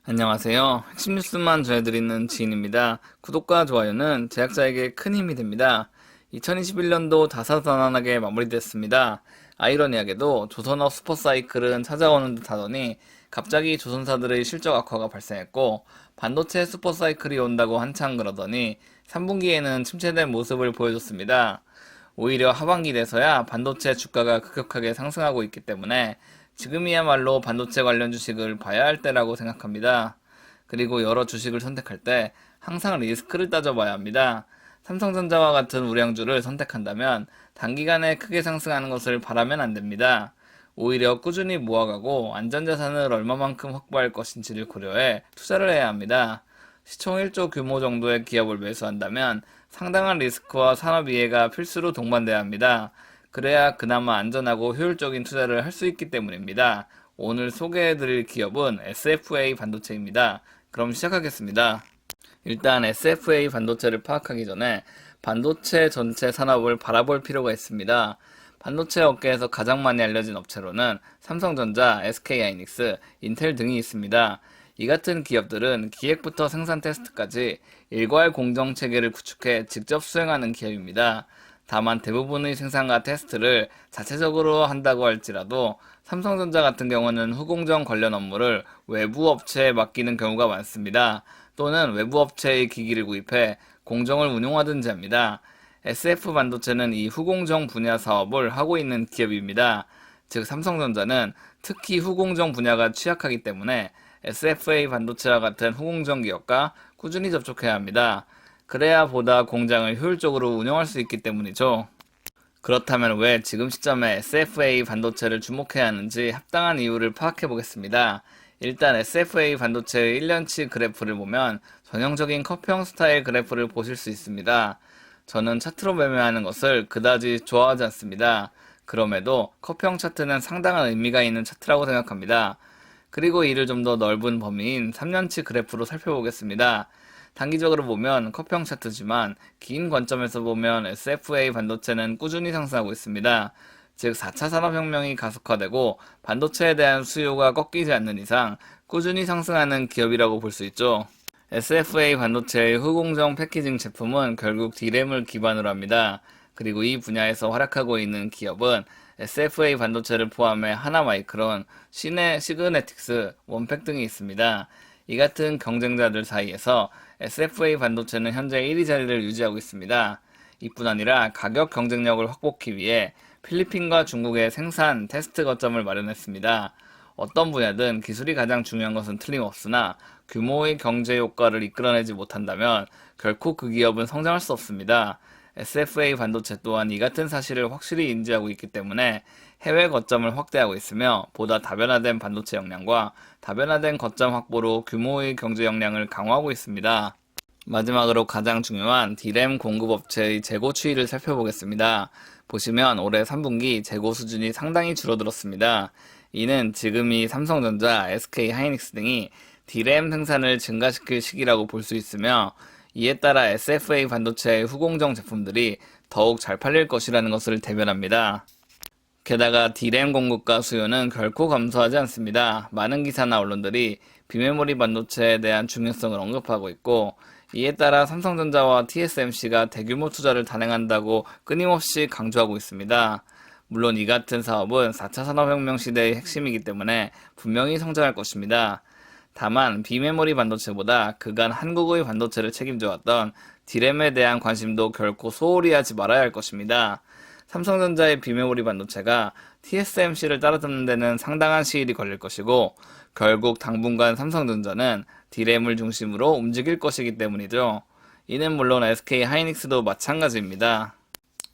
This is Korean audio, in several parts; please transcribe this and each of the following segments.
안녕하세요. 핵심 뉴스만 전해드리는 지인입니다. 구독과 좋아요는 제작자에게 큰 힘이 됩니다. 2021년도 다사다난하게 마무리됐습니다. 아이러니하게도 조선업 슈퍼사이클은 찾아오는 듯 하더니 갑자기 조선사들의 실적 악화가 발생했고, 반도체 슈퍼사이클이 온다고 한창 그러더니 3분기에는 침체된 모습을 보여줬습니다. 오히려 하반기 돼서야 반도체 주가가 급격하게 상승하고 있기 때문에 지금이야말로 반도체 관련 주식을 봐야 할 때라고 생각합니다. 그리고 여러 주식을 선택할 때 항상 리스크를 따져봐야 합니다. 삼성전자와 같은 우량주를 선택한다면 단기간에 크게 상승하는 것을 바라면 안 됩니다. 오히려 꾸준히 모아가고 안전자산을 얼마만큼 확보할 것인지를 고려해 투자를 해야 합니다. 시총 1조 규모 정도의 기업을 매수한다면 상당한 리스크와 산업 이해가 필수로 동반돼야 합니다. 그래야 그나마 안전하고 효율적인 투자를 할 수 있기 때문입니다. 오늘 소개해드릴 기업은 SFA 반도체입니다. 그럼 시작하겠습니다. 일단 SFA 반도체를 파악하기 전에 반도체 전체 산업을 바라볼 필요가 있습니다. 반도체 업계에서 가장 많이 알려진 업체로는 삼성전자, SK하이닉스, 인텔 등이 있습니다. 이 같은 기업들은 기획부터 생산 테스트까지 일괄 공정 체계를 구축해 직접 수행하는 기업입니다. 다만 대부분의 생산과 테스트를 자체적으로 한다고 할지라도 삼성전자 같은 경우는 후공정 관련 업무를 외부 업체에 맡기는 경우가 많습니다. 또는 외부 업체의 기기를 구입해 공정을 운용하든지 합니다. SF 반도체는 이 후공정 분야 사업을 하고 있는 기업입니다. 즉 삼성전자는 특히 후공정 분야가 취약하기 때문에 SFA 반도체와 같은 후공정 기업과 꾸준히 접촉해야 합니다. 그래야 보다 공장을 효율적으로 운영할 수 있기 때문이죠. 그렇다면 왜 지금 시점에 SFA 반도체를 주목해야 하는지 합당한 이유를 파악해 보겠습니다. 일단 SFA 반도체의 1년치 그래프를 보면 전형적인 커피형 스타일 그래프를 보실 수 있습니다. 저는 차트로 매매하는 것을 그다지 좋아하지 않습니다. 그럼에도 커피형 차트는 상당한 의미가 있는 차트라고 생각합니다. 그리고 이를 좀 더 넓은 범위인 3년치 그래프로 살펴보겠습니다. 단기적으로 보면 커피형 차트지만 긴 관점에서 보면 SFA 반도체는 꾸준히 상승하고 있습니다. 즉 4차 산업혁명이 가속화되고 반도체에 대한 수요가 꺾이지 않는 이상 꾸준히 상승하는 기업이라고 볼 수 있죠. SFA 반도체의 후공정 패키징 제품은 결국 D램을 기반으로 합니다. 그리고 이 분야에서 활약하고 있는 기업은 SFA 반도체를 포함해 하나마이크론, 시그네틱스, 원팩 등이 있습니다. 이 같은 경쟁자들 사이에서 SFA 반도체는 현재 1위 자리를 유지하고 있습니다. 이뿐 아니라 가격 경쟁력을 확보하기 위해 필리핀과 중국의 생산, 테스트 거점을 마련했습니다. 어떤 분야든 기술이 가장 중요한 것은 틀림없으나 규모의 경제 효과를 이끌어내지 못한다면 결코 그 기업은 성장할 수 없습니다. SFA 반도체 또한 이 같은 사실을 확실히 인지하고 있기 때문에 해외 거점을 확대하고 있으며 보다 다변화된 반도체 역량과 다변화된 거점 확보로 규모의 경제 역량을 강화하고 있습니다. 마지막으로 가장 중요한 D램 공급업체의 재고 추이를 살펴보겠습니다. 보시면 올해 3분기 재고 수준이 상당히 줄어들었습니다. 이는 지금이 삼성전자, SK하이닉스 등이 D램 생산을 증가시킬 시기라고 볼 수 있으며 이에 따라 SFA 반도체의 후공정 제품들이 더욱 잘 팔릴 것이라는 것을 대변합니다. 게다가 D램 공급과 수요는 결코 감소하지 않습니다. 많은 기사나 언론들이 비메모리 반도체에 대한 중요성을 언급하고 있고 이에 따라 삼성전자와 TSMC가 대규모 투자를 단행한다고 끊임없이 강조하고 있습니다. 물론 이 같은 사업은 4차 산업혁명 시대의 핵심이기 때문에 분명히 성장할 것입니다. 다만 비메모리 반도체보다 그간 한국의 반도체를 책임져왔던 D램에 대한 관심도 결코 소홀히 하지 말아야 할 것입니다. 삼성전자의 비메모리 반도체가 TSMC를 따라잡는 데는 상당한 시일이 걸릴 것이고 결국 당분간 삼성전자는 D램을 중심으로 움직일 것이기 때문이죠. 이는 물론 SK하이닉스도 마찬가지입니다.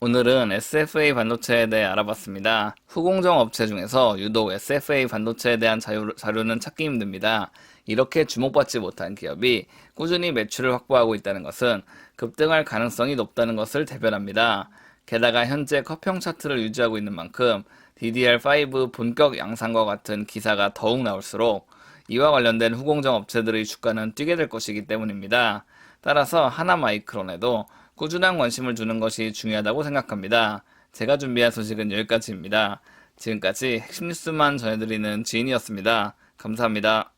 오늘은 SFA 반도체에 대해 알아봤습니다. 후공정 업체 중에서 유독 SFA 반도체에 대한 자료는 찾기 힘듭니다. 이렇게 주목받지 못한 기업이 꾸준히 매출을 확보하고 있다는 것은 급등할 가능성이 높다는 것을 대변합니다. 게다가 현재 커평 차트를 유지하고 있는 만큼 DDR5 본격 양산과 같은 기사가 더욱 나올수록 이와 관련된 후공정 업체들의 주가는 뛰게 될 것이기 때문입니다. 따라서 하나마이크론에도 꾸준한 관심을 두는 것이 중요하다고 생각합니다. 제가 준비한 소식은 여기까지입니다. 지금까지 핵심 뉴스만 전해드리는 지인이었습니다. 감사합니다.